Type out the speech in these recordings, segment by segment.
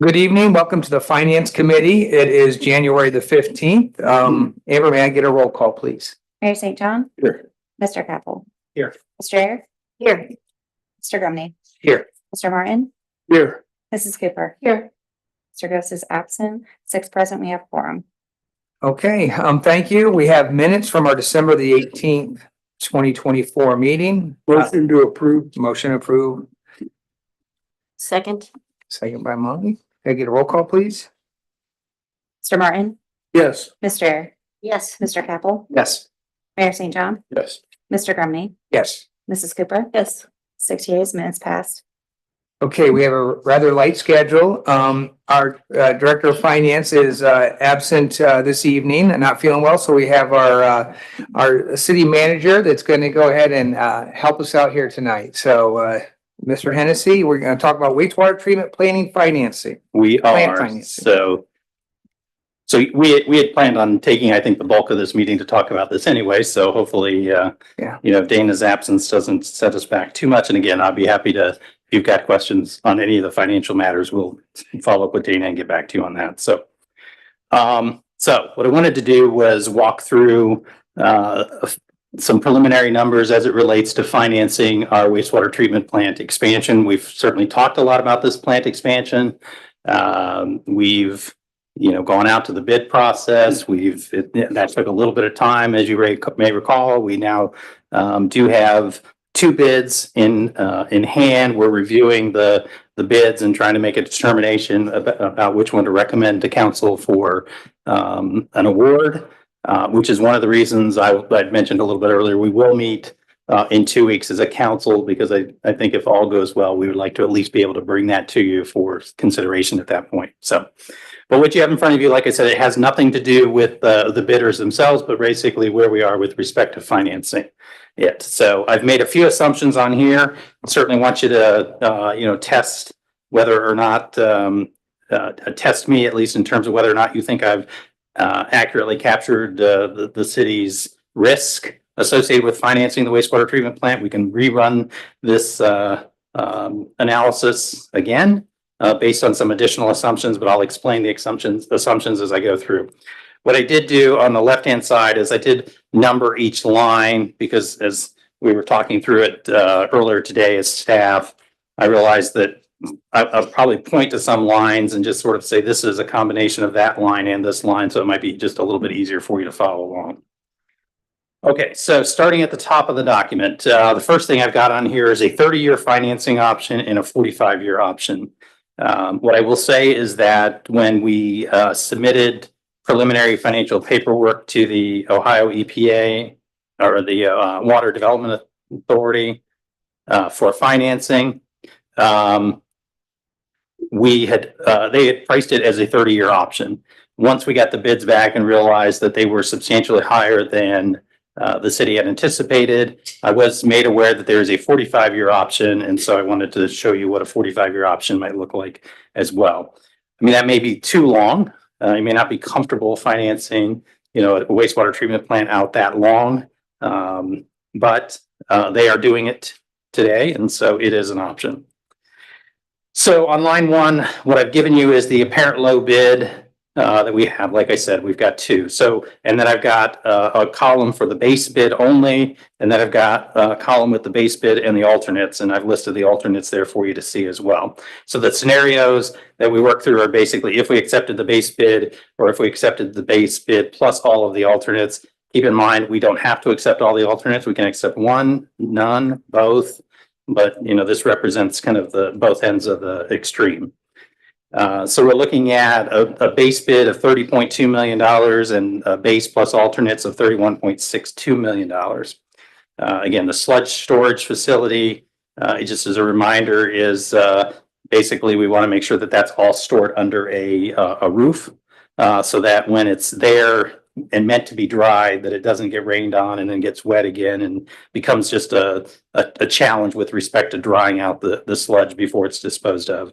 Good evening. Welcome to the Finance Committee. It is January the 15th. Amber, may I get a roll call, please? Mayor St. John. Here. Mr. Capel. Here. Mr. Ayer. Here. Mr. Grumney. Here. Mr. Martin. Here. Mrs. Cooper. Here. Mr. Gross is absent. 6 present. We have quorum. Okay, thank you. We have minutes from our December the 18th, 2024 meeting. Motion to approve. Motion approved. Second. Second by Molly. Can I get a roll call, please? Mr. Martin. Yes. Mr. Ayer. Yes. Mr. Capel. Yes. Mayor St. John. Yes. Mr. Grumney. Yes. Mrs. Cooper. Yes. 6 yeas, minutes passed. Okay, we have a rather light schedule. Our Director of Finance is absent this evening and not feeling well. So we have our city manager that's going to go ahead and help us out here tonight. So Mr. Hennessy, we're going to talk about wastewater treatment planning financing. We Plant are. financing. So we had planned on taking, I think, the bulk of this meeting to talk about this anyway. So hopefully, Dana's absence doesn't set us back too much. And again, I'll be happy to, if you've got questions on any of the financial matters, we'll follow up with Dana and get back to you on that. So what I wanted to do was walk through some preliminary numbers as it relates to financing our wastewater treatment plant expansion. We've certainly talked a lot about this plant expansion. We've gone out to the bid process. That took a little bit of time, as you may recall. We now do have 2 bids in hand. We're reviewing the bids and trying to make a determination about which one to recommend to council for an award, which is one of the reasons I'd mentioned a little bit earlier. We will meet in 2 weeks as a council, because I think if all goes well, we would like to at least be able to bring that to you for consideration at that point. But what you have in front of you, like I said, it has nothing to do with the bidders themselves, but basically where we are with respect to financing it. So I've made a few assumptions on here. I certainly want you to, test whether or not, test me at least in terms of whether or not you think I've accurately captured the city's risk associated with financing the wastewater treatment plant. We can rerun this analysis again. Based on some additional assumptions, but I'll explain the assumptions as I go through. What I did do on the left-hand side is I did number each line, because as we were talking through it earlier today as staff, I realized that I'll probably point to some lines and just sort of say this is a combination of that line and this line, so it might be just a little bit easier for you to follow along. Okay, so starting at the top of the document, the first thing I've got on here is a 30-year financing option and a 45-year option. What I will say is that when we submitted preliminary financial paperwork to the Ohio EPA or the Water Development Authority for financing, they had priced it as a 30-year option. Once we got the bids back and realized that they were substantially higher than the city had anticipated, I was made aware that there is a 45-year option. And so I wanted to show you what a 45-year option might look like as well. I mean, that may be too long. You may not be comfortable financing, a wastewater treatment plant out that long, but they are doing it today. And so it is an option. So on line 1, what I've given you is the apparent low bid that we have. Like I said, we've got 2. So, and then I've got a column for the base bid only, and then I've got a column with the base bid and the alternates, and I've listed the alternates there for you to see as well. So the scenarios that we work through are basically if we accepted the base bid, or if we accepted the base bid plus all of the alternates. Keep in mind, we don't have to accept all the alternates. We can accept one, none, both, but this represents kind of the both ends of the extreme. So we're looking at a base bid of $30.2 million and a base plus alternates of $31.62 million. Again, the sludge storage facility, just as a reminder, is basically we want to make sure that that's all stored under a roof, so that when it's there and meant to be dry, that it doesn't get rained on and then gets wet again and becomes just a challenge with respect to drying out the sludge before it's disposed of.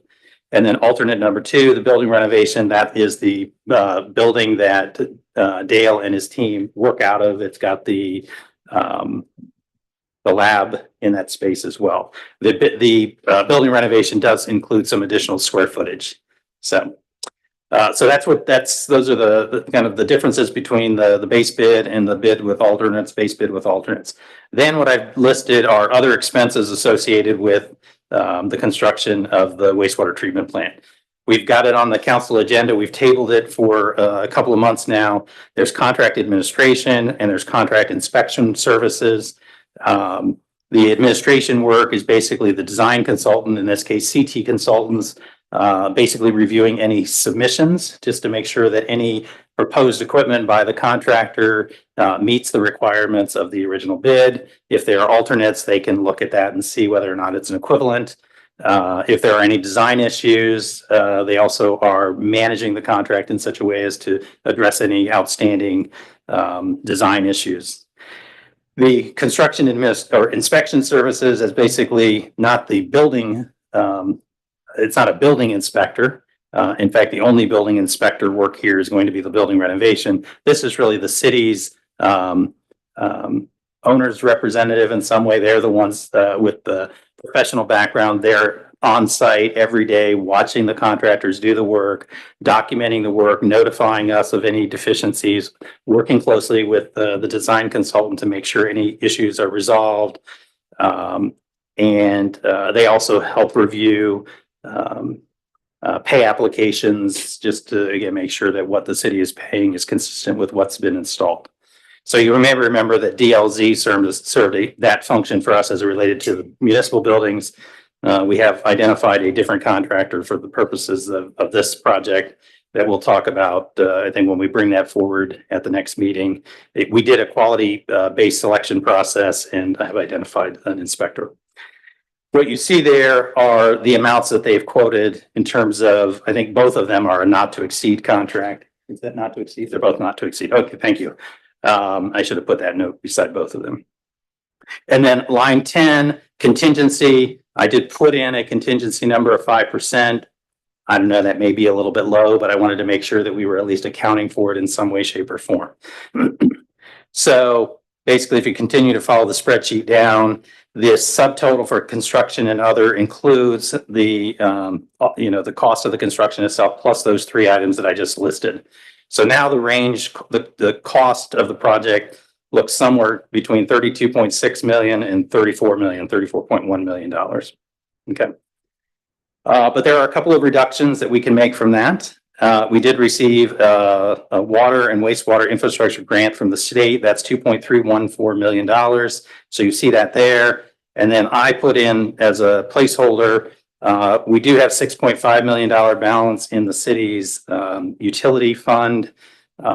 And then alternate number 2, the building renovation, that is the building that Dale and his team work out of. It's got the lab in that space as well. The building renovation does include some additional square footage. So those are the kind of the differences between the base bid and the bid with alternates, base bid with alternates. Then what I've listed are other expenses associated with the construction of the wastewater treatment plant. We've got it on the council agenda. We've tabled it for a couple of months now. There's contract administration and there's contract inspection services. The administration work is basically the design consultant, in this case, CT Consultants, basically reviewing any submissions just to make sure that any proposed equipment by the contractor meets the requirements of the original bid. If there are alternates, they can look at that and see whether or not it's an equivalent. If there are any design issues, they also are managing the contract in such a way as to address any outstanding design issues. The construction or inspection services is basically not the building. It's not a building inspector. In fact, the only building inspector work here is going to be the building renovation. This is really the city's owner's representative in some way. They're the ones with the professional background. They're on site every day, watching the contractors do the work, documenting the work, notifying us of any deficiencies, working closely with the design consultant to make sure any issues are resolved. And they also help review pay applications just to, again, make sure that what the city is paying is consistent with what's been installed. So you may remember that DLZ served that function for us as it related to the municipal buildings. We have identified a different contractor for the purposes of this project that we'll talk about, I think, when we bring that forward at the next meeting. We did a quality-based selection process, and I have identified an inspector. What you see there are the amounts that they've quoted in terms of, I think both of them are a not to exceed contract. Is that not to exceed? They're both not to exceed. Okay, thank you. I should have put that note beside both of them. And then line 10, contingency. I did put in a contingency number of 5%. I don't know, that may be a little bit low, but I wanted to make sure that we were at least accounting for it in some way, shape, or form. So basically, if you continue to follow the spreadsheet down, this subtotal for construction and other includes the the cost of the construction itself plus those three items that I just listed. So now the range, the cost of the project looks somewhere between 32.6 million and 34 million, $34.1 million. Okay. But there are a couple of reductions that we can make from that. We did receive a water and wastewater infrastructure grant from the state. That's $2.314 million. So you see that there. And then I put in as a placeholder, we do have $6.5 million balance in the city's utility fund.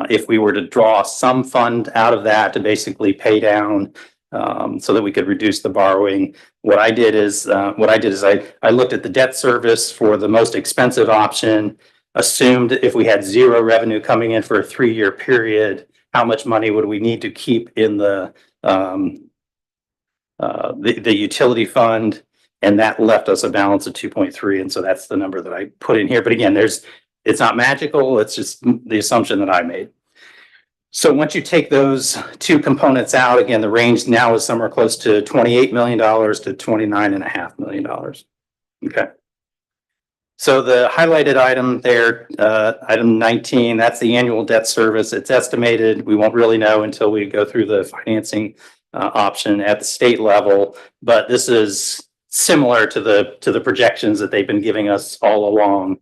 If we were to draw some fund out of that to basically pay down so that we could reduce the borrowing, what I did is I looked at the debt service for the most expensive option, assumed if we had zero revenue coming in for a 3-year period, how much money would we need to keep in the utility fund, and that left us a balance of 2.3, and so that's the number that I put in here. But again, it's not magical, it's just the assumption that I made. So once you take those two components out, again, the range now is somewhere close to $28 million to $29.5 million. Okay. So the highlighted item there, item 19, that's the annual debt service. It's estimated. We won't really know until we go through the financing option at the state level, but this is similar to the projections that they've been giving us all along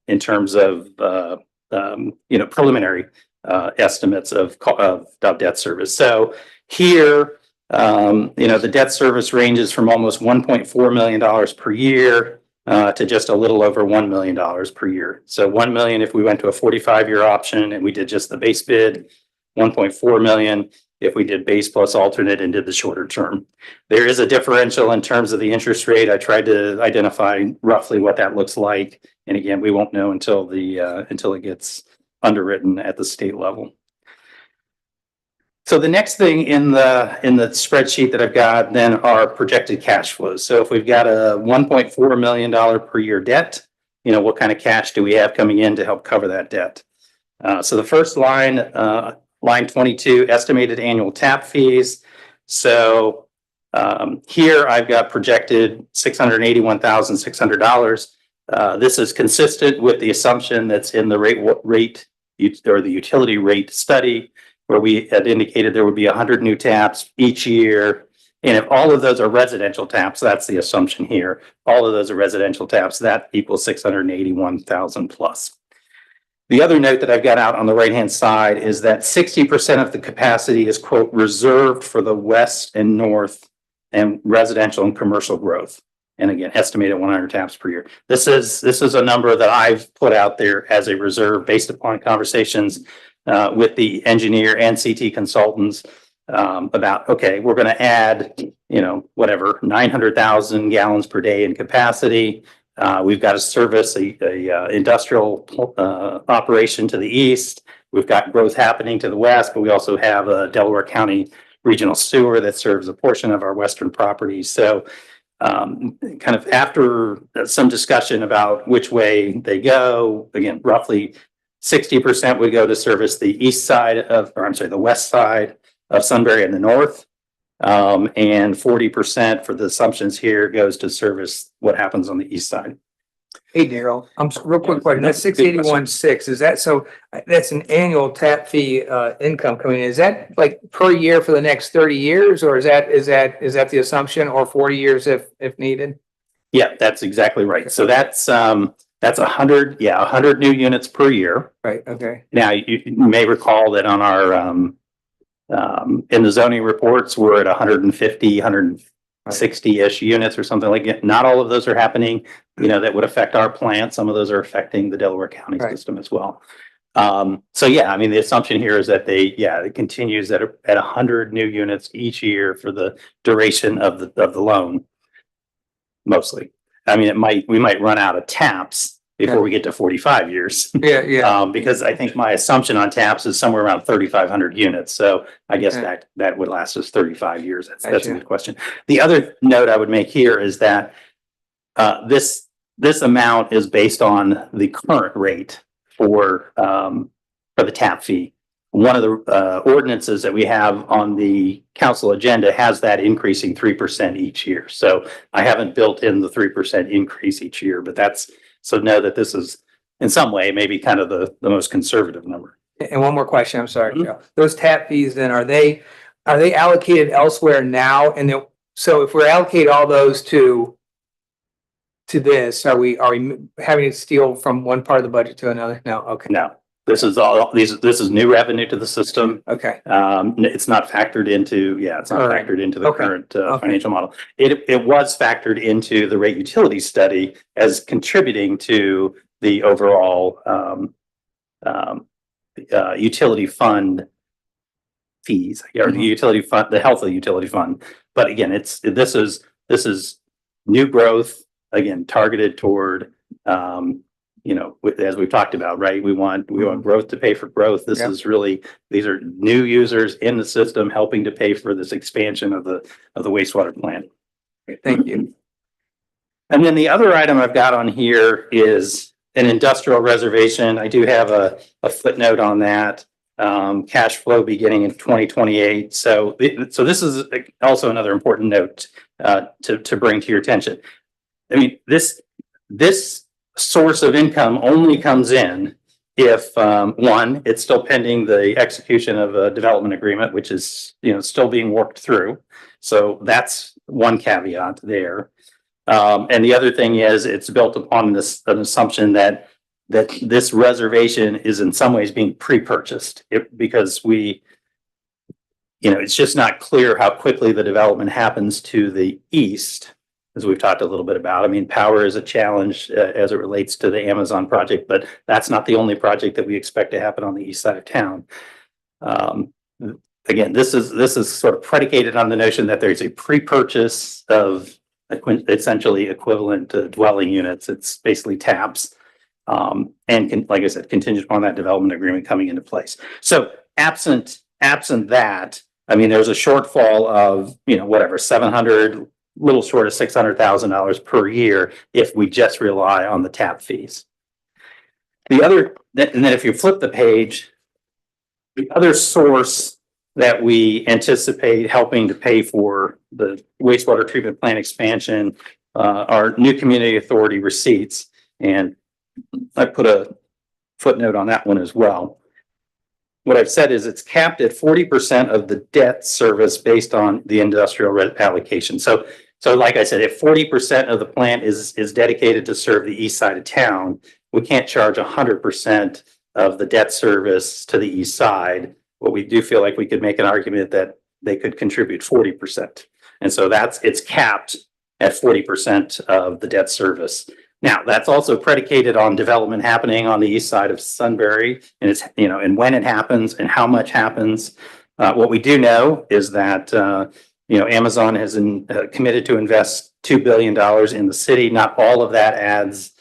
in terms of preliminary estimates of debt service. So here, the debt service ranges from almost $1.4 million per year to just a little over $1 million per year. So 1 million if we went to a 45-year option and we did just the base bid, 1.4 million if we did base plus alternate and did the shorter term. There is a differential in terms of the interest rate. I tried to identify roughly what that looks like. And again, we won't know until it gets underwritten at the state level. So the next thing in the spreadsheet that I've got then are projected cash flows. So if we've got a $1.4 million per year debt, what kind of cash do we have coming in to help cover that debt? So the first line, line 22, estimated annual tap fees. So here I've got projected $681,600. This is consistent with the assumption that's in the rate or the utility rate study, where we had indicated there would be 100 new taps each year. And if all of those are residential taps, that's the assumption here. All of those are residential taps, that equals 681,000 plus. The other note that I've got out on the right-hand side is that 60% of the capacity is, quote, reserved for the west and north and residential and commercial growth. And again, estimated 100 taps per year. This is a number that I've put out there as a reserve based upon conversations with the engineer and CT consultants about, okay, we're going to add, whatever, 900,000 gallons per day in capacity. We've got to service a industrial operation to the east. We've got growth happening to the west, but we also have a Delaware County regional sewer that serves a portion of our western properties. So kind of after some discussion about which way they go, again, roughly 60% would go to service the the west side of Sunbury in the north. And 40% for the assumptions here goes to service what happens on the east side. Hey, Daryl, real quick question. That's 681.6. Is that so? That's an annual tap fee income coming in. Is that like per year for the next 30 years, or is that the assumption, or 40 years if needed? Yeah, that's exactly right. So that's 100 new units per year. Right. Okay. Now you may recall that on our in the zoning reports, we're at 150, 160-ish units or something like that. Not all of those are happening, that would affect our plant. Some of those are affecting the Delaware County system as well. So yeah, I mean, the assumption here is that it continues at 100 new units each year for the duration of the loan. Mostly. I mean, we might run out of taps before we get to 45 years. Yeah. Because I think my assumption on taps is somewhere around 3,500 units. So I guess that would last us 35 years. That's a good question. The other note I would make here is that this amount is based on the current rate for the tap fee. One of the ordinances that we have on the council agenda has that increasing 3% each year. So I haven't built in the 3% increase each year, but so know that this is in some way maybe kind of the most conservative number. And one more question. I'm sorry, Joe. Those tap fees then are they allocated elsewhere now? And so if we're allocate all those to this, are we having to steal from one part of the budget to another? No. Okay. No. This is new revenue to the system. Okay. It's not factored into, factored into the current financial model. It was factored into the rate utility study as contributing to the overall utility fund fees, or the utility fund, the health of the utility fund. But again, this is new growth, again, targeted toward as we've talked about, right? We want growth to pay for growth. This is really, these are new users in the system helping to pay for this expansion of the wastewater plant. Okay, thank you. And then the other item I've got on here is an industrial reservation. I do have a footnote on that. Cash flow beginning in 2028. So this is also another important note to bring to your attention. I mean, this source of income only comes in if one, it's still pending the execution of a development agreement, which is still being worked through. So that's one caveat there. And the other thing is it's built upon an assumption that this reservation is in some ways being pre-purchased because it's just not clear how quickly the development happens to the east. As we've talked a little bit about, I mean, power is a challenge as it relates to the Amazon project, but that's not the only project that we expect to happen on the east side of town. Again, this is sort of predicated on the notion that there's a pre-purchase of essentially equivalent to dwelling units. It's basically taps, and like I said, contingent on that development agreement coming into place. So absent that, I mean, there's a shortfall of 700. Little short of $600,000 per year if we just rely on the tap fees. And then if you flip the page, the other source that we anticipate helping to pay for the wastewater treatment plant expansion are new community authority receipts. And I put a footnote on that one as well. What I've said is it's capped at 40% of the debt service based on the industrial allocation. So like I said, if 40% of the plant is dedicated to serve the east side of town, we can't charge 100% of the debt service to the east side. But we do feel like we could make an argument that they could contribute 40%. And so it's capped at 40% of the debt service. Now, that's also predicated on development happening on the east side of Sunbury, and it's, and when it happens and how much happens. What we do know is that, Amazon has committed to invest $2 billion in the city. Not all of that adds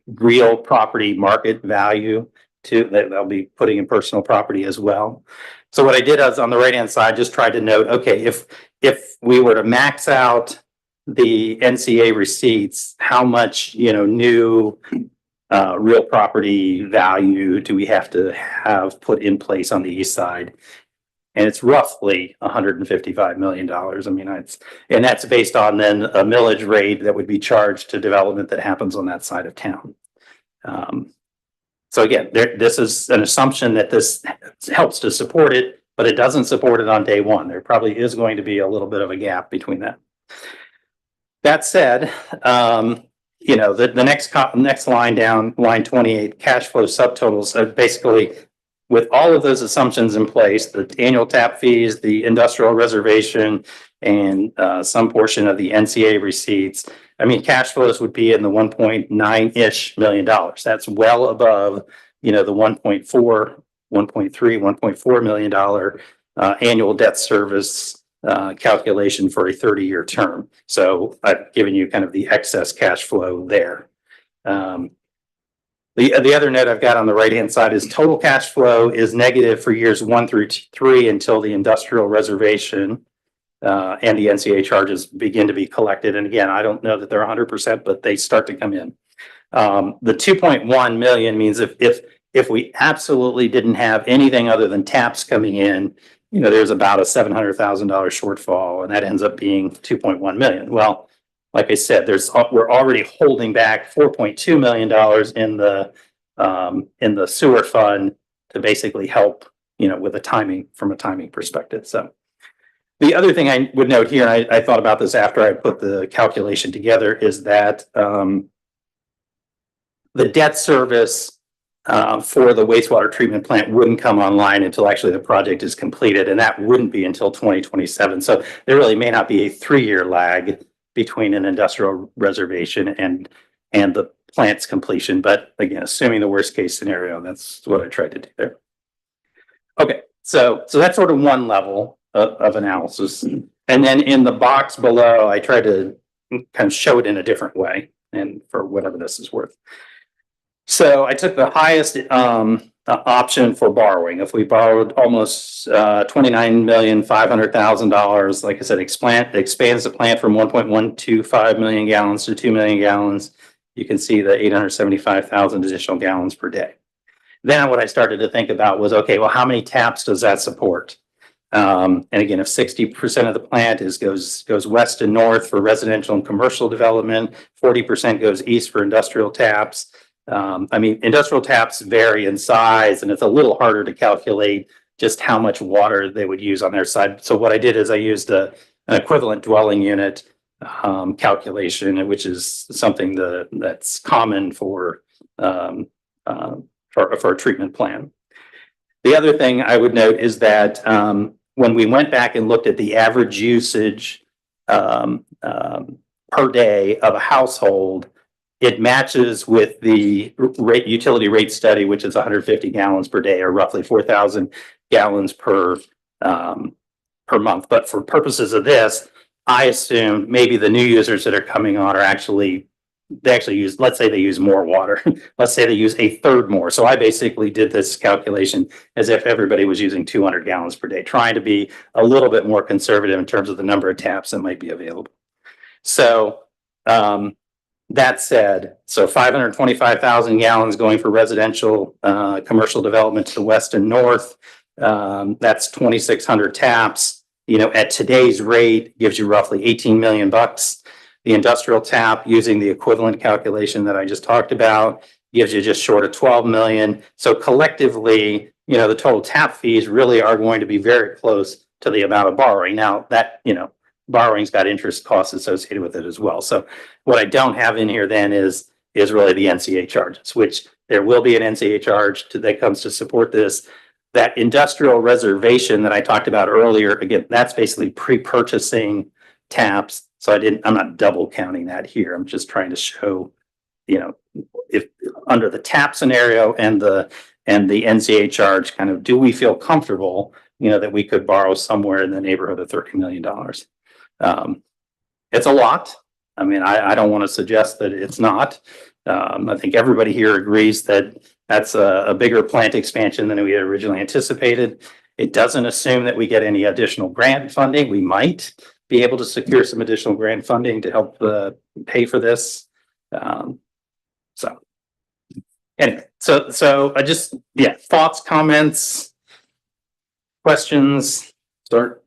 real property market value to that. They'll be putting in personal property as well. So what I did is on the right-hand side, just tried to note, okay, if we were to max out the NCA receipts, how much, new real property value do we have to have put in place on the east side? And it's roughly $155 million. I mean, and that's based on then a millage rate that would be charged to development that happens on that side of town. So again, this is an assumption that this helps to support it, but it doesn't support it on day one. There probably is going to be a little bit of a gap between that. That said, the next line down, line 28, cash flow subtotals, basically with all of those assumptions in place, the annual tap fees, the industrial reservation, and some portion of the NCA receipts, I mean, cash flows would be in the 1.9-ish million dollars. That's well above, the 1.4, 1.3, 1.4 million dollar annual debt service calculation for a 30-year term. So I've given you kind of the excess cash flow there. The other note I've got on the right-hand side is total cash flow is negative for years 1 through 3 until the industrial reservation and the NCA charges begin to be collected. And again, I don't know that they're 100%, but they start to come in. The 2.1 million means if we absolutely didn't have anything other than taps coming in, there's about a $700,000 shortfall, and that ends up being 2.1 million. Well, like I said, we're already holding back $4.2 million in the sewer fund to basically help, with the timing from a timing perspective. So the other thing I would note here, and I thought about this after I put the calculation together, is that the debt service for the wastewater treatment plant wouldn't come online until actually the project is completed, and that wouldn't be until 2027. So there really may not be a 3-year lag between an industrial reservation and the plant's completion. But again, assuming the worst case scenario, that's what I tried to do there. Okay, so that's sort of one level of analysis. And then in the box below, I tried to kind of show it in a different way, and for whatever this is worth. So I took the highest option for borrowing. If we borrowed almost $29,500,000, like I said, expands the plant from 1.125 million gallons to 2 million gallons. You can see the 875,000 additional gallons per day. Then what I started to think about was, okay, well, how many taps does that support? And again, if 60% of the plant goes west and north for residential and commercial development, 40% goes east for industrial taps. I mean, industrial taps vary in size, and it's a little harder to calculate just how much water they would use on their side. So what I did is I used an equivalent dwelling unit calculation, which is something that's common for a treatment plan. The other thing I would note is that when we went back and looked at the average usage per day of a household, it matches with the utility rate study, which is 150 gallons per day, or roughly 4,000 gallons per month. But for purposes of this, I assume maybe the new users that are coming on they actually use, let's say they use more water. Let's say they use a third more. So I basically did this calculation as if everybody was using 200 gallons per day, trying to be a little bit more conservative in terms of the number of taps that might be available. So that said, so 525,000 gallons going for residential, commercial development to the west and north. That's 2,600 taps. At today's rate, gives you roughly $18 million. The industrial tap, using the equivalent calculation that I just talked about, gives you just short of 12 million. So collectively, the total tap fees really are going to be very close to the amount of borrowing. Now that, borrowing's got interest costs associated with it as well. So what I don't have in here then is really the NCA charges, which there will be an NCA charge that comes to support this. That industrial reservation that I talked about earlier, again, that's basically pre-purchasing taps. So I'm not double counting that here. I'm just trying to show, if under the tap scenario and the NCA charge, kind of, do we feel comfortable, that we could borrow somewhere in the neighborhood of $30 million? It's a lot. I mean, I don't want to suggest that it's not. I think everybody here agrees that that's a bigger plant expansion than we had originally anticipated. It doesn't assume that we get any additional grant funding. We might be able to secure some additional grant funding to help pay for this. So anyway, so I just, thoughts, comments, questions? Start.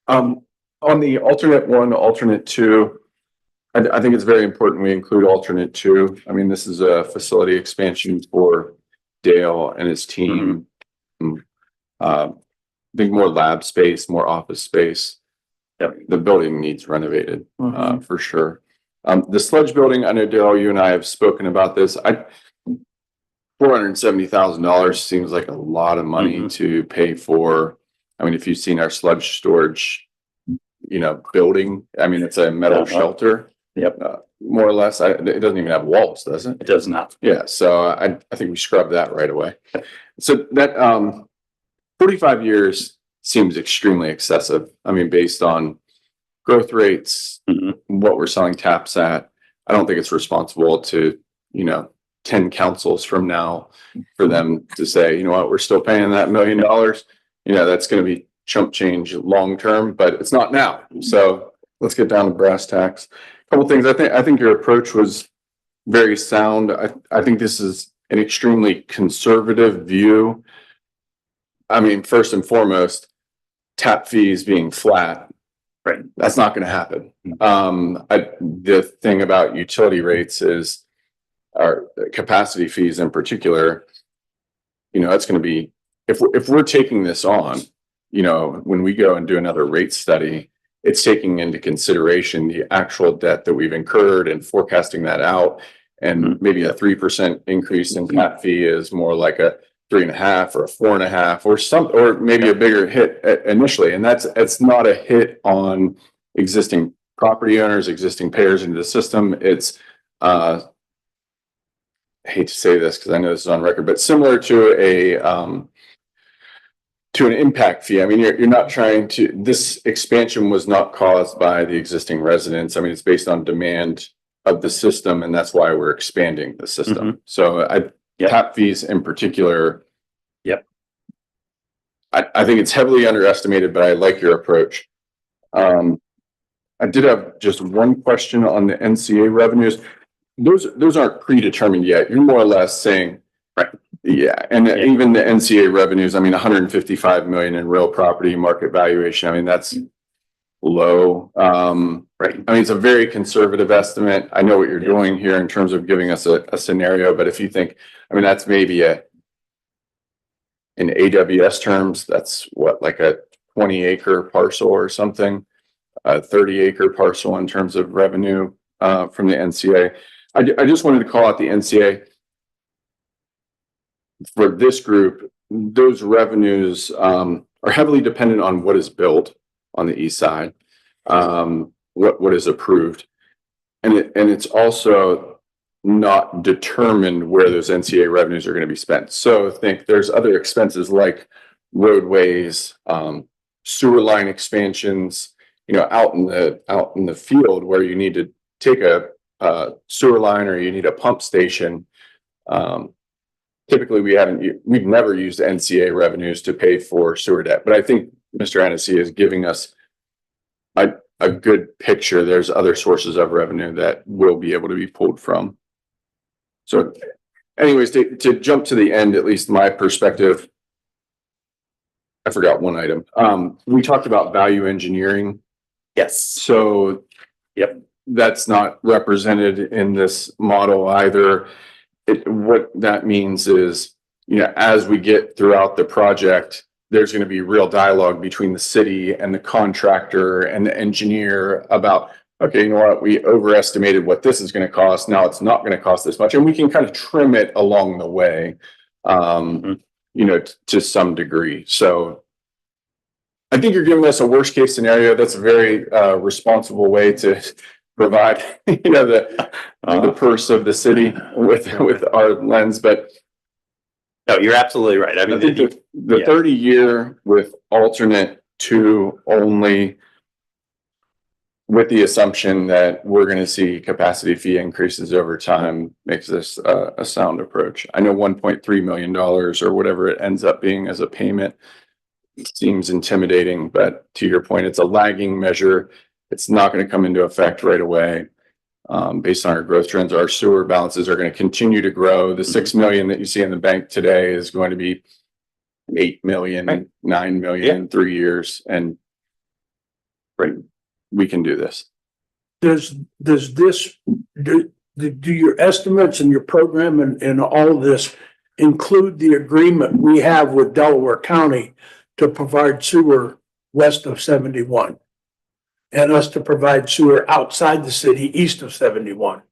On the alternate 1, alternate 2, I think it's very important we include alternate 2. I mean, this is a facility expansion for Dale and his team. I think more lab space, more office space. Yep. The building needs renovated, for sure. The sludge building, I know Daryl, you and I have spoken about this. $470,000 seems like a lot of money to pay for. I mean, if you've seen our sludge storage, building, I mean, it's a metal shelter. Yep. More or less. It doesn't even have walls, does it? It does not. Yeah. So I think we scrubbed that right away. So that 45 years seems extremely excessive. I mean, based on growth rates, what we're selling taps at, I don't think it's responsible to, 10 councils from now for them to say, you know what, we're still paying that $1 million. That's going to be chump change long term, but it's not now. So let's get down to brass tacks. A couple things. I think your approach was very sound. I think this is an extremely conservative view. I mean, first and foremost, tap fees being flat. Right. That's not going to happen. The thing about utility rates is, our capacity fees in particular, that's going to be, if we're taking this on, when we go and do another rate study, it's taking into consideration the actual debt that we've incurred and forecasting that out. And maybe a 3% increase in tap fee is more like a 3.5 or a 4.5 or maybe a bigger hit initially. And it's not a hit on existing property owners, existing payers into the system. It's, I hate to say this because I know this is on record, but similar to an impact fee. I mean, you're not trying to, this expansion was not caused by the existing residents. I mean, it's based on demand of the system, and that's why we're expanding the system. So tap fees in particular. Yep. I think it's heavily underestimated, but I like your approach. I did have just one question on the NCA revenues. Those aren't predetermined yet. You're more or less saying, right. Yeah. And even the NCA revenues, I mean, 155 million in real property market valuation. I mean, that's low. Right. I mean, it's a very conservative estimate. I know what you're doing here in terms of giving us a scenario, but if you think, I mean, that's maybe in AWS terms, that's what, like a 20-acre parcel or something, a 30-acre parcel in terms of revenue from the NCA. I just wanted to call out the NCA. For this group, those revenues are heavily dependent on what is built on the east side, what is approved. And it's also not determined where those NCA revenues are going to be spent. So think there's other expenses like roadways, sewer line expansions, out in the field where you need to take a sewer line or you need a pump station. Typically we've never used NCA revenues to pay for sewer debt, but I think Mr. Annecy is giving us a good picture. There's other sources of revenue that will be able to be pulled from. So anyways, to jump to the end, at least my perspective, I forgot one item. We talked about value engineering. Yes. So yep. that's not represented in this model either. What that means is, as we get throughout the project, there's going to be real dialogue between the city and the contractor and the engineer about, okay, you know what, we overestimated what this is going to cost. Now it's not going to cost this much. And we can kind of trim it along the way, to some degree. So I think you're giving us a worst case scenario. That's a very responsible way to provide, the purse of the city with our lens. But No, you're absolutely right. I I mean, think the 30-year with alternate 2 only, with the assumption that we're going to see capacity fee increases over time, makes this a sound approach. I know $1.3 million or whatever it ends up being as a payment seems intimidating, but to your point, it's a lagging measure. It's not going to come into effect right away. Based on our growth trends, our sewer balances are going to continue to grow. The 6 million that you see in the bank today is going to be 8 million, Right. 9 million in 3 years. And we can do this. Does this, do your estimates and your program and all of this include the agreement we have with Delaware County to provide sewer west of 71? And us to provide sewer outside the city east of 71?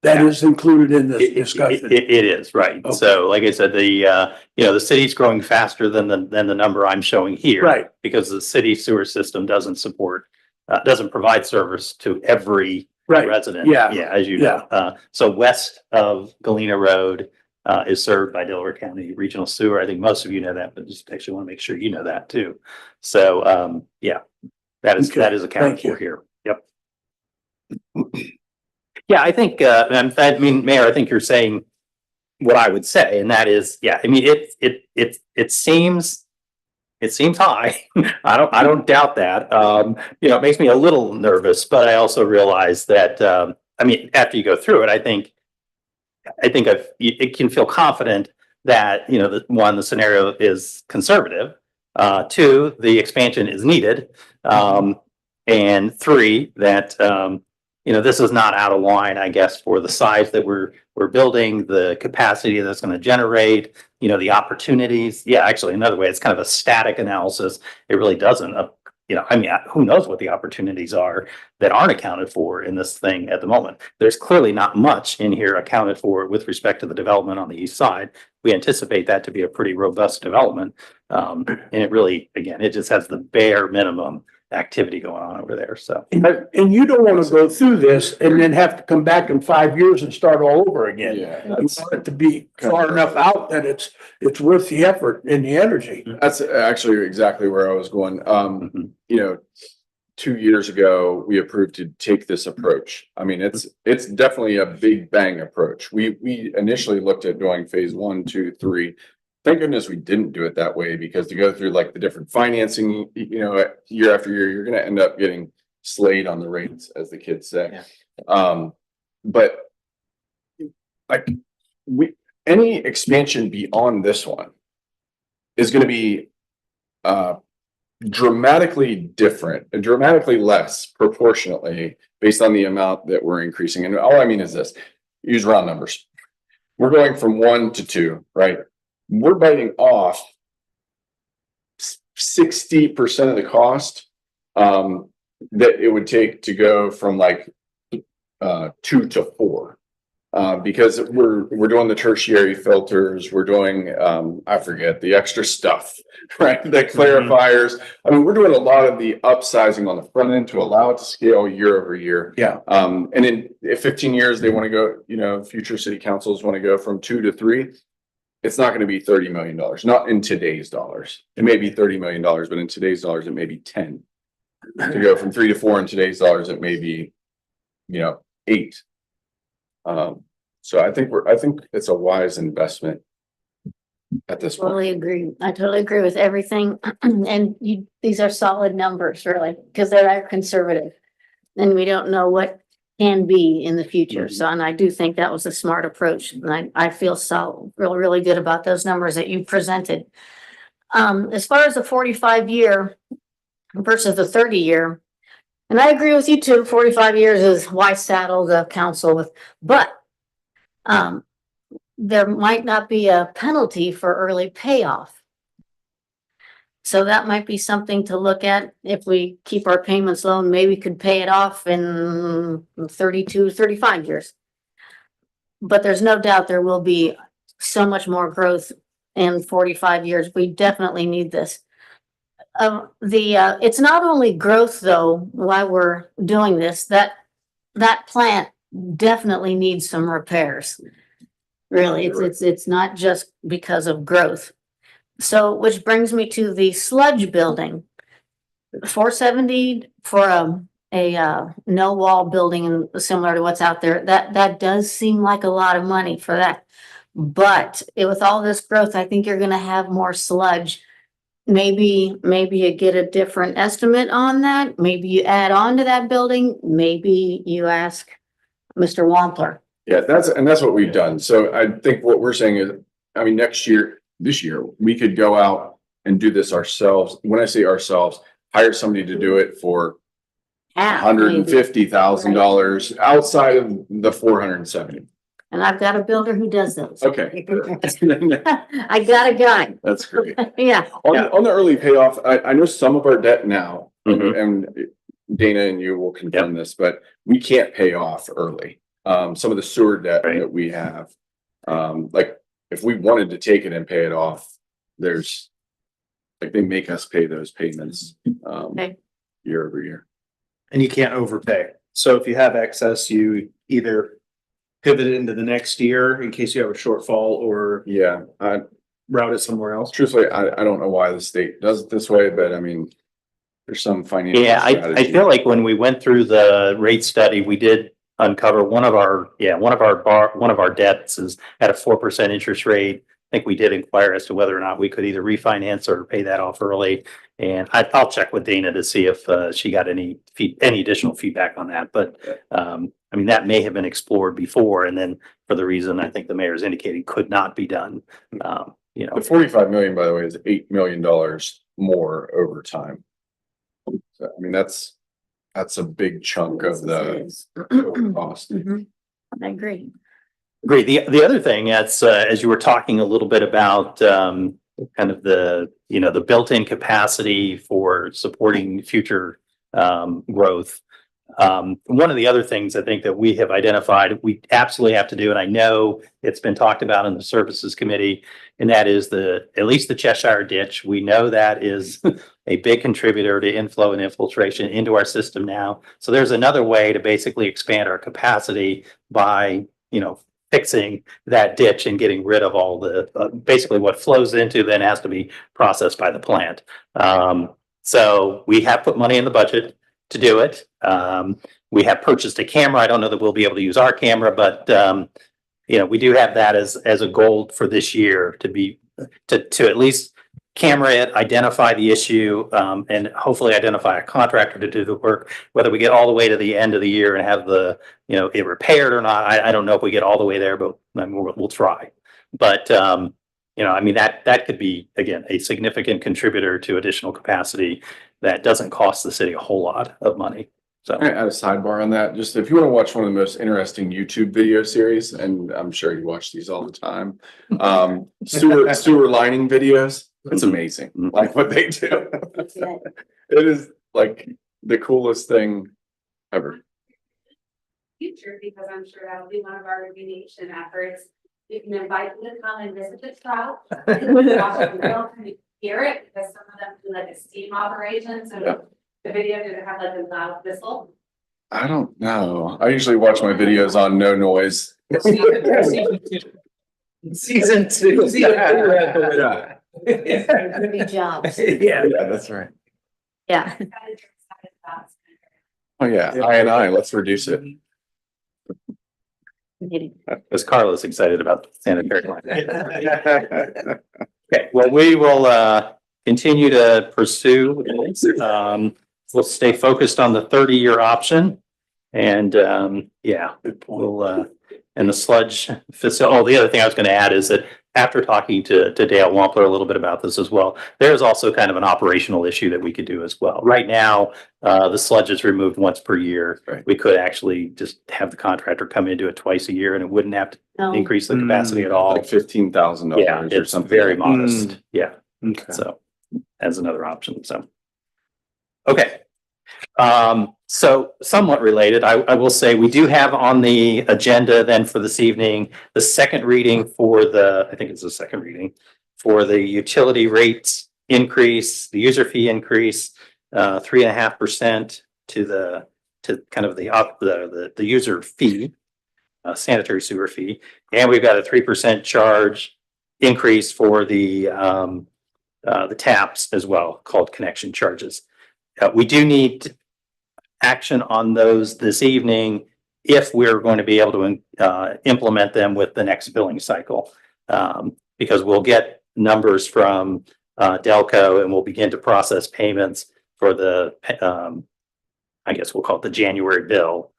That is included in this discussion. It is, right. Okay. So like I said, the city's growing faster than the number I'm showing here. Right. Because the city sewer system doesn't provide service to every Right. resident. Yeah. Yeah, as you know. So west of Galena Road is served by Delaware County Regional Sewer. I think most of you know that, but just actually want to make sure you know that too. So, that is accounted Thank you. for here. Yep. Yeah, I think, Mayor, I think you're saying what I would say, and that is, it seems high. I don't doubt that. It makes me a little nervous, but I also realize that, after you go through it, I think it can feel confident that, the scenario is conservative. 2, the expansion is needed. And 3, that, this is not out of line, I guess, for the size that we're building, the capacity that's going to generate, the opportunities. Yeah, actually, another way, it's kind of a static analysis. It really doesn't, who knows what the opportunities are that aren't accounted for in this thing at the moment. There's clearly not much in here accounted for with respect to the development on the east side. We anticipate that to be a pretty robust development. And it really, again, it just has the bare minimum activity going on over there. So, And you don't want to go through this and then have to come back in 5 years and start all over again. Yeah, You want it to be far enough out that it's worth the effort and the energy. that's actually exactly where I was going. 2 years ago, we approved to take this approach. I mean, it's definitely a big bang approach. We initially looked at doing phase 1, 2, 3. Thank goodness we didn't do it that way, because to go through like the different financing, year after year, you're going to end up getting slayed on the rates, as the kids say. Yeah. But like any expansion beyond this one is going to be dramatically different and dramatically less proportionately based on the amount that we're increasing. And all I mean is this: use round numbers. We're going from 1 to 2, right? We're biting off 60% of the cost that it would take to go from 2 to 4. Because we're doing the tertiary filters, we're doing I forget the extra stuff, right? The clarifiers. I mean, we're doing a lot of the upsizing on the front end to allow it to scale year over year. Yeah. And in 15 years, they want to go, future city councils want to go from 2 to 3. It's not going to be $30 million, not in today's dollars. It may be $30 million, but in today's dollars, it may be 10. To go from 3 to 4 in today's dollars, it may be, 8. So I think it's a wise investment at this point. Totally agree. I totally agree with everything. And these are solid numbers, really, because they are conservative. And we don't know what can be in the future. So, and I do think that was a smart approach. And I feel really good about those numbers that you presented. As far as the 45-year versus the 30-year, And I agree with you too, 45 years is why saddle the council with, but there might not be a penalty for early payoff. So that might be something to look at. If we keep our payments low, maybe we could pay it off in 32, 35 years. But there's no doubt there will be so much more growth in 45 years. We definitely need this. It's not only growth though, while we're doing this, that plant definitely needs some repairs. Really, it's not just because of growth. So, which brings me to the sludge building. 470 for a no wall building similar to what's out there. That does seem like a lot of money for that. But with all this growth, I think you're gonna have more sludge. Maybe you get a different estimate on that. Maybe you add on to that building. Maybe you ask Mr. Wampler. Yeah, that's what we've done. So I think what we're saying is, I mean, this year, we could go out and do this ourselves. When I say ourselves, hire somebody to do it for $150,000 outside of the 470. And I've got a builder who does those. Okay. I got a guy. That's great. Yeah. On the early payoff, I know some of our debt now, Mhm. and Dana and you will confirm this, but we can't pay off early. Some of the sewer debt Right. that we have, like if we wanted to take it and pay it off, there's like they make us pay those payments Okay. year over year. And you can't overpay. So if you have excess, you either pivot it into the next year in case you have a shortfall or Yeah, route it somewhere else. truthfully, I don't know why the state does it this way, but I mean, there's some financial. Yeah, I strategy. feel like when we went through the rate study, we did uncover one of our debts is at a 4% interest rate. I think we did inquire as to whether or not we could either refinance or pay that off early. And I'll check with Dana to see if she got any additional feedback on that. But I mean, that may have been explored before, and then for the reason I think the mayor's indicating could not be done. The 45 million, by the way, is $8 million more over time. So, I mean, that's a big chunk of the total cost. Mhm. I agree. Great. The other thing that's as you were talking a little bit about kind of the built-in capacity for supporting future growth. One of the other things I think that we have identified we absolutely have to do, and I know it's been talked about in the services committee, and that is at least the Cheshire ditch. We know that is a big contributor to inflow and infiltration into our system now. So there's another way to basically expand our capacity by, fixing that ditch and getting rid of all the, basically what flows into then has to be processed by the plant. So we have put money in the budget to do it. We have purchased a camera. I don't know that we'll be able to use our camera, but we do have that as a goal for this year to at least camera it, identify the issue, and hopefully identify a contractor to do the work. Whether we get all the way to the end of the year and have it repaired or not, I don't know if we get all the way there, but we'll try. But that could be, again, a significant contributor to additional capacity that doesn't cost the city a whole lot of money. So Can I add a sidebar on that? Just if you want to watch one of the most interesting YouTube video series, and I'm sure you watch these all the time, sewer lining videos. It's amazing, like what they do. It is like the coolest thing ever. Future, because I'm sure that'll be one of our remediation efforts. You can invite them to come and visit the trial. Hear it, because some of them do like a steam operation, so Yeah. the video did have like a loud whistle. I don't know. I usually watch my videos on no noise. Season two. Yeah, Good job. Yeah. that's right. Yeah. Oh, yeah, I, let's reduce it. as Carla's excited about the sanitary line. Okay, well, we will continue to pursue. We'll stay focused on the 30-year option. And we'll and the sludge facility. Oh, the other thing I was going to add is that after talking to Dale Wampler a little bit about this as well, there's also kind of an operational issue that we could do as well. Right now, the sludge is removed once per year. Right. We could actually just have the contractor come in, do it twice a year, and it wouldn't have to No. increase the capacity at all. Like $15,000 Yeah, or it's something. very like that. modest. Yeah, Okay. so as another option, so. Okay. So somewhat related, I will say we do have on the agenda then for this evening, the second reading for I think it's the second reading for the utility rates increase, the user fee increase, 3.5% to kind of the user fee, sanitary sewer fee. And we've got a 3% charge increase for the taps as well, called connection charges. We do need action on those this evening if we're going to be able to implement them with the next billing cycle. Because we'll get numbers from Delco and we'll begin to process payments for the, I guess we'll call it the January bill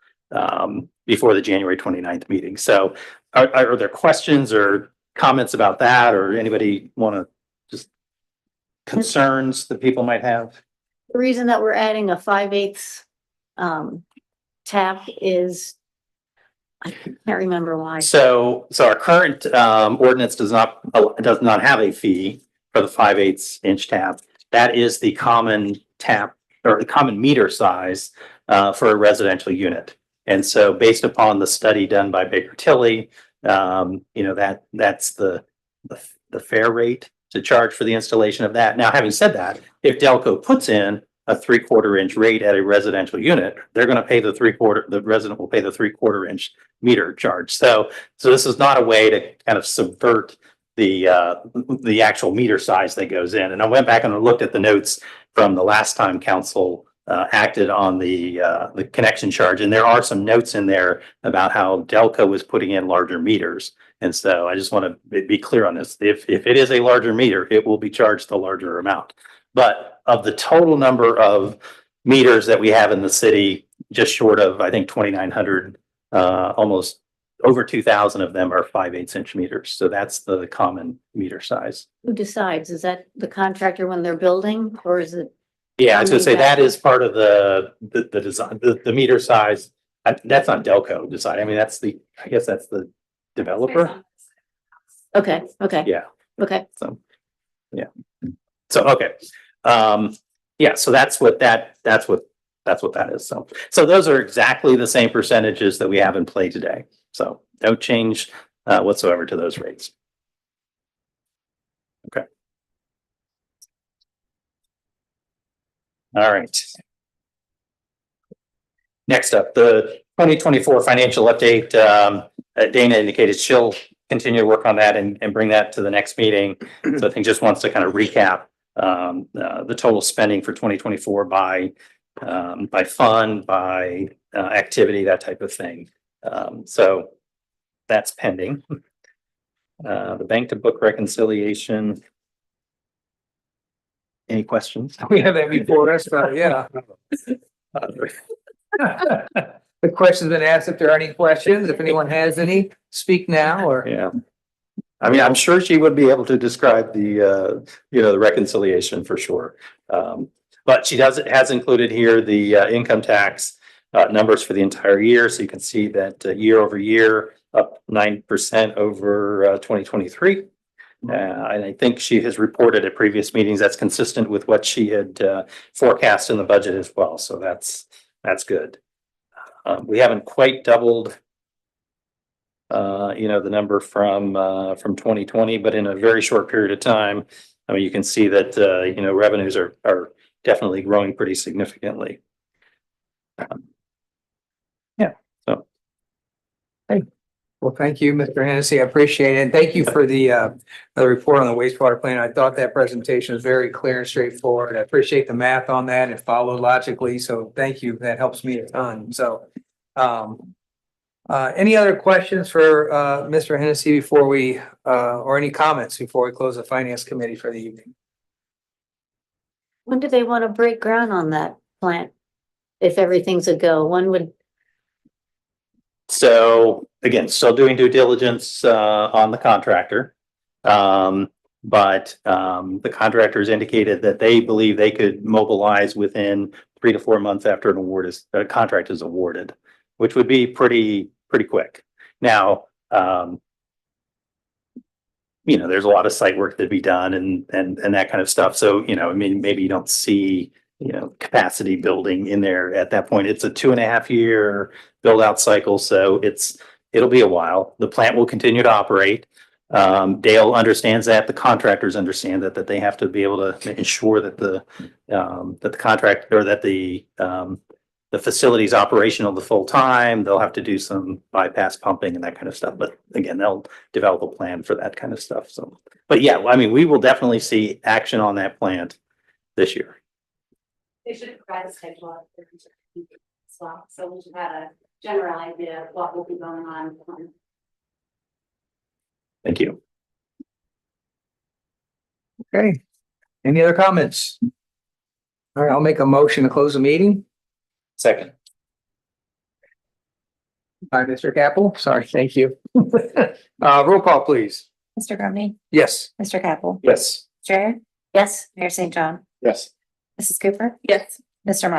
before the January 29th meeting. So are there questions or comments about that, or anybody want to just concerns that people might have? The reason that we're adding a 5/8 tap is, I can't remember why. So our current ordinance does not have a fee for the 5/8 inch tap. That is the common tap or the common meter size for a residential unit. And so based upon the study done by Baker Tilly, that's the fair rate to charge for the installation of that. Now, having said that, if Delco puts in a 3/4 inch rate at a residential unit, they're going to pay the resident will pay the 3/4 inch meter charge. So this is not a way to kind of subvert the actual meter size that goes in. And I went back and I looked at the notes from the last time council acted on the connection charge, and there are some notes in there about how Delco was putting in larger meters. And so I just want to be clear on this. If it is a larger meter, it will be charged a larger amount. But of the total number of meters that we have in the city, just short of, I think, 2,900, almost over 2,000 of them are 5/8 inch meters. So that's the common meter size. Who decides? Is that the contractor when they're building, or is it? Yeah, I was gonna say that is part of the design, the meter size. That's not Delco design. I mean, I guess that's the developer. Okay, Yeah. okay. So, yeah. So, okay. Yeah, so that's what that is. So those are exactly the same percentages that we have in play today. So no change whatsoever to those rates. Okay. All right. Next up, the 2024 financial update. Dana indicated she'll continue to work on that and bring that to the next meeting. So I think just wants to kind of recap the total spending for 2024 by fund, by activity, that type of thing. So that's pending. The bank to book reconciliation. Any questions? We have that before us, but yeah. The question's been asked. If there are any questions, if anyone has any, speak now or. Yeah. I mean, I'm sure she would be able to describe the reconciliation for sure. But she has included here the income tax numbers for the entire year. So you can see that year over year, up 9% over 2023. And I think she has reported at previous meetings that's consistent with what she had forecast in the budget as well. So that's good. We haven't quite doubled the number from 2020, but in a very short period of time, I mean, you can see that, revenues are definitely growing pretty significantly. So. Hey, well, thank you, Mr. Hennessy. I appreciate it. And thank you for the report on the wastewater plant. I thought that presentation was very clear and straightforward. I appreciate the math on that. It followed logically. So thank you. That helps me a ton. So, any other questions for Mr. Hennessy before we or any comments before we close the finance committee for the evening? When do they want to break ground on that plant? If everything's a go, when would? So again, still doing due diligence on the contractor. The contractors indicated that they believe they could mobilize within 3 to 4 months after a contract is awarded, which would be pretty quick. Now, there's a lot of site work to be done and that kind of stuff. So, I mean, maybe you don't see, capacity building in there at that point. It's a 2.5 year build out cycle. So it'll be a while. The plant will continue to operate. Dale understands that, the contractors understand that they have to be able to ensure that the contract or that the facility is operational the full time. They'll have to do some bypass pumping and that kind of stuff. But again, they'll develop a plan for that kind of stuff. So, but yeah, I mean, we will definitely see action on that plant this year. They should provide a schedule as well, so we should have a general idea of what will be going on. Thank you. Okay. Any other comments? All right, I'll make a motion to close the meeting. Second. By Mr. Capel. Sorry, thank you. Roll call, please. Mr. Grumney, Yes. Mr. Capel, Yes. Strayer, Yes. Mayor St. John, Yes. Mrs. Cooper, Yes. Mr. Martin.